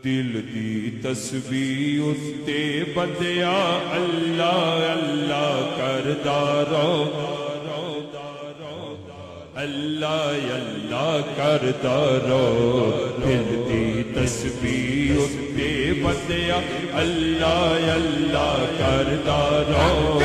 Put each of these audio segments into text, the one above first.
دل دی تسبیح اتے بندیا اللہ اللہ کردا رہو، اللہ اللہ کردا رہو۔ دل دی تسبیح اتے بندیا اللہ اللہ کردا رہو،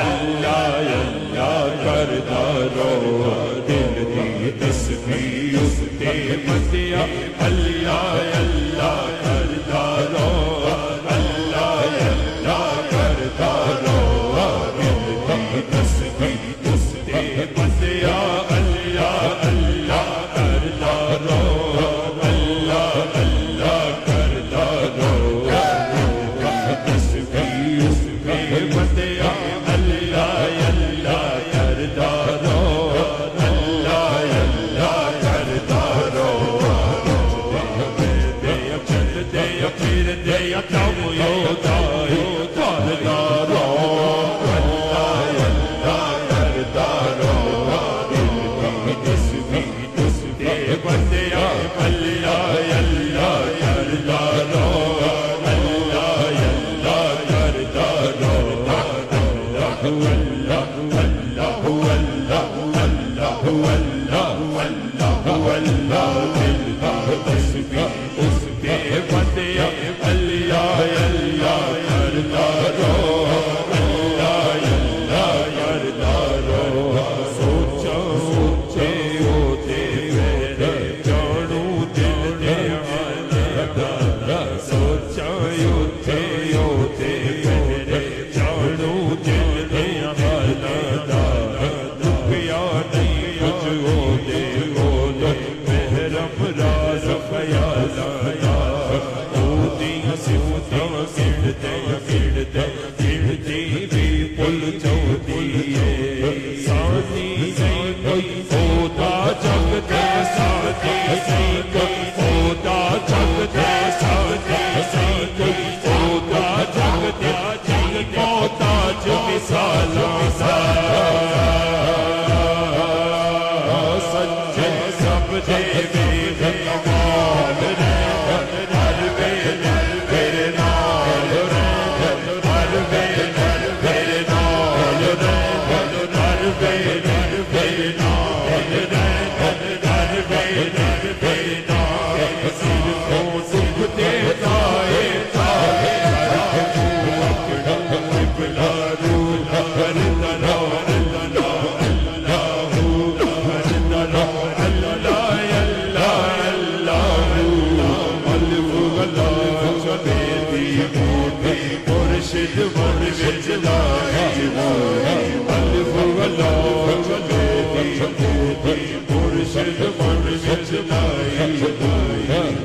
اللہ اللہ کردا رہو۔ دل دی تسبیح اتے بندیا اللہ اللہ کردا رہو، اللہ اللہ کردا رہو۔ دل دی تسبیح اتے بندیا اللہ اللہ کردا رہو، اللہ اللہ کردا رہو۔ تسبیح اتے بندیا اللہ اللہ کردا رہو، اللہ اللہ کردا رہو۔ پھر دیا تم کردا رہو، اللہ اللہ کردا رہو۔ بندیا اللہ اللہ کردا رہو، اللہ اللہ کردا رہو۔ اللہ اللہ اللہ اللہ اللہ اللہ دل دی تسبیح اس کے بندیا اللہ اللہ کردا رہو، اللہ اللہ کردا رہو۔ سوچا سوچے ہوتے میرے جانو دل دے آلہ، سوچا ہوتے ہوتے میرے جانو دل دے آلہ۔ دکھیا نہیں کچھ ہوتے ہوتے محرم راز خیال آیا، اودیاں صفتاں گڑتے گڑتے گڑتی بھی پل چودی ہے۔ سانی نہیں کوئی ہوتا جگ دے ساتھی، نہیں کوئی ہوتا جگ دے ساتھی، نہیں کوئی ہوتا جگ دے جگ محتاج مثالاں سا۔ سچے سب دے بے کمال رہن، ہر ویلے میرے نال رہن، ہر ویلے میرے نال رہن، ہر ویلے میرے نال رہن، ہر ویلے میرے نال۔ صرفوں سکھ دیتا ہے تاہے قبلہ روح کرتا رہو، مرشد من وچ لائی الف اللہ چلے مرشد من وچ لائی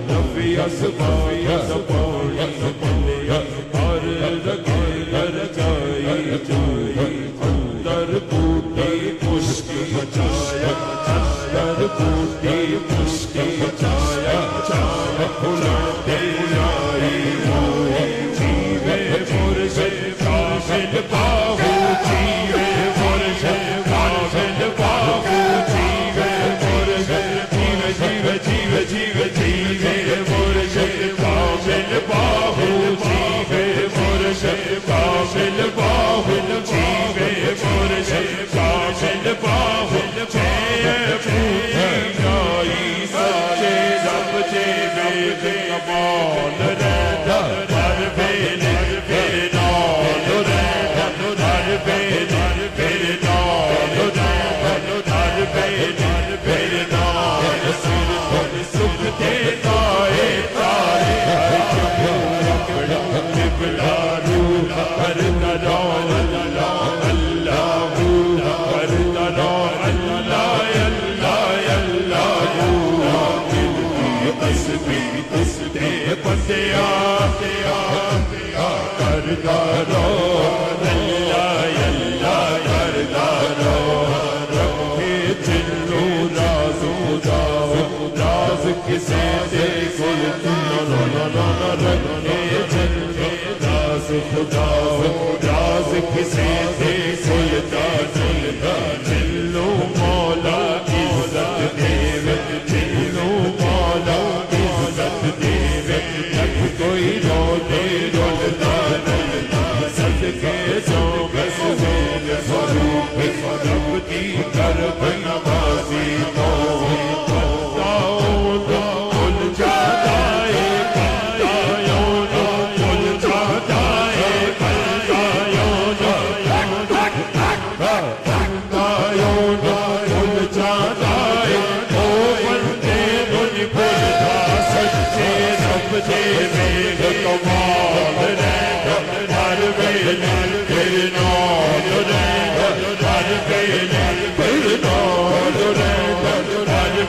نفی اسمائی سپائی بندیا ہر رگے لرزائی جائی۔ اندر بوٹی مشکی چایا، اندر بوٹی مشکی چایا، چایا کھلاتے لائی ہوئی۔ مرشد کامل باہو جیوے، مرشد کامل باہو جیوے، مرشد جیوے جیوے جیوے جیوے جیوے، مرشد کامل باہو جیوے، مرشد کامل باہو جیوے، مرشد کامل باہو جیوے۔ آئی سچے رب جے بے کمال رہتا ہر ویلے میرے نال رہن، ہر ویلے میرے نال رہن، ہر ویلے میرے نال۔ صرف سکھ دیتا ہے تارے قبلہ روح کرتا رہو، اللہ اللہ کرتا رہو، اللہ اللہ اللہ۔ دل کی تسبیح اس دے بندیا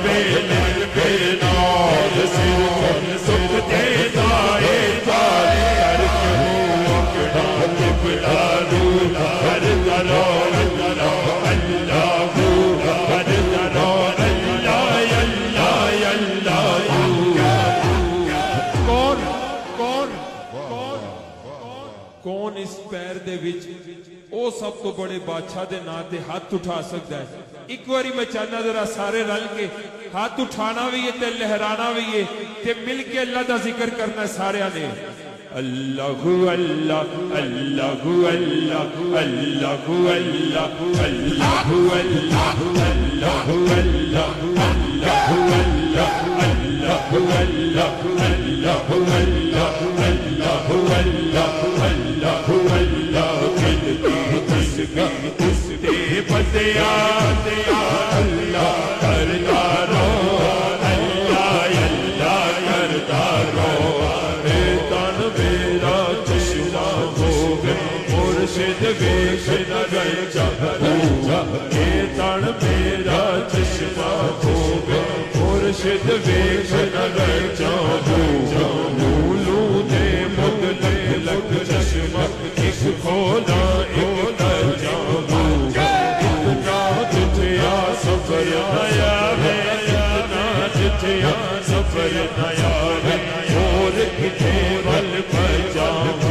ویلے میرے نال سر کن سکھ دے دائے تالے کر کے ہوں اکڑا قبلہ روح ہر طرح اللہ اللہ ہر طرح اللہ اللہ کون اس پیر دے وچ او سب تو بڑے بادشاہ دے نا تے ہاتھ اٹھا سکتا ہے ایک باری میں چاہنا ذرا سارے رل کے ہاتھ اٹھانا بھی ہے تے لہرانا بھی ہے تے مل کے اللہ دا ذکر کرنا ہے سارے نے اللہ اللہ اللہ اللہ اللہ اللہ اللہ اللہ اللہ اللہ مرشد ویش نگر تن میرا چشمہ ہوگا مرشد ویش نگر لولو دے مدلے لگ چشمہ ایک کھولا ایک اتنا جتیا سفر نیا ہے اتنا جتیا سفر نیا ہے اور کتے ول پر جاؤں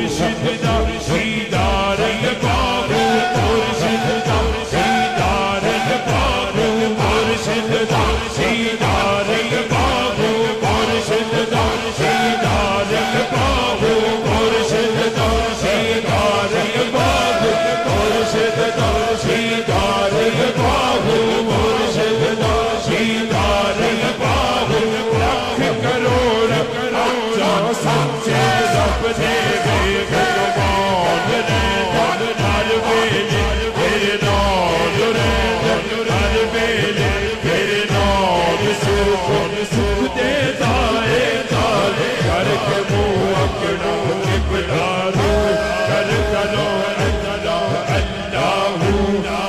مرشد دا دیدار باغو مرشد دا دیدار باغو مرشد دا دیدار باغو مرشد دا دیدار باغو مرشد دا دیدار باغو مرشد دا دیدار باغو مرشد دا دیدار باغو لاکھ کروڑ آجا سچے رب دے اللہ